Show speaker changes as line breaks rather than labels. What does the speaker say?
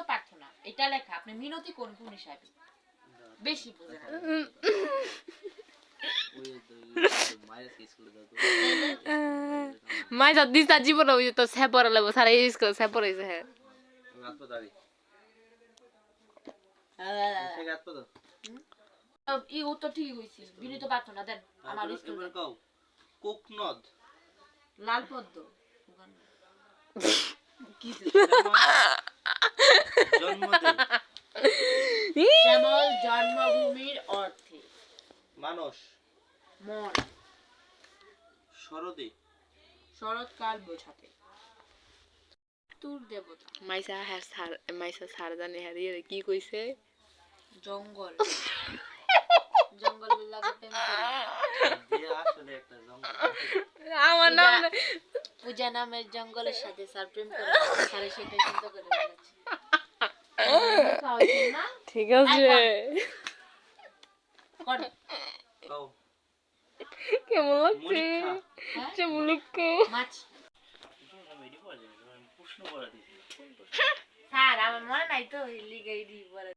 প্রার্থনা এটা লেখা আপনি মিনতি কোন কোন হিসাবে বেশি বুঝেন
মাই যা দিস তা জীবন ওই তো সে পড়া লাগবো সারা স্কুল সে পড়াইছে হ্যাঁ
ই উত্তর ঠিক হইছে বিনীত প্রার্থনা দেন আমার স্কুল
কোকনদ
লাল পদ্ম কি
জন্মদিন
শ্যামল জন্মভূমির অর্থে
মানস
মন
শরদে
শরৎকাল বোঝাতে তুর দেবতা
মাইসা হ্যাঁ স্যার মাইসা স্যার জানে হ্যাঁ রে কি কইছে
জঙ্গল জঙ্গল লাগাতে
দিয়ে আসলে একটা জঙ্গল
আমার নাম
পূজা নামের জঙ্গলের সাথে স্যার প্রেম করে স্যারের সেটাই চিন্তা করে বলেছে না
ঠিক আছে
কোন
কও
কেমন লাগছে
মনিকা
কেমন লাগছে
মাছ
মেডি পড়ে প্রশ্ন করে দিছি
স্যার আমার মনে নাই তো লিগাই দি বলে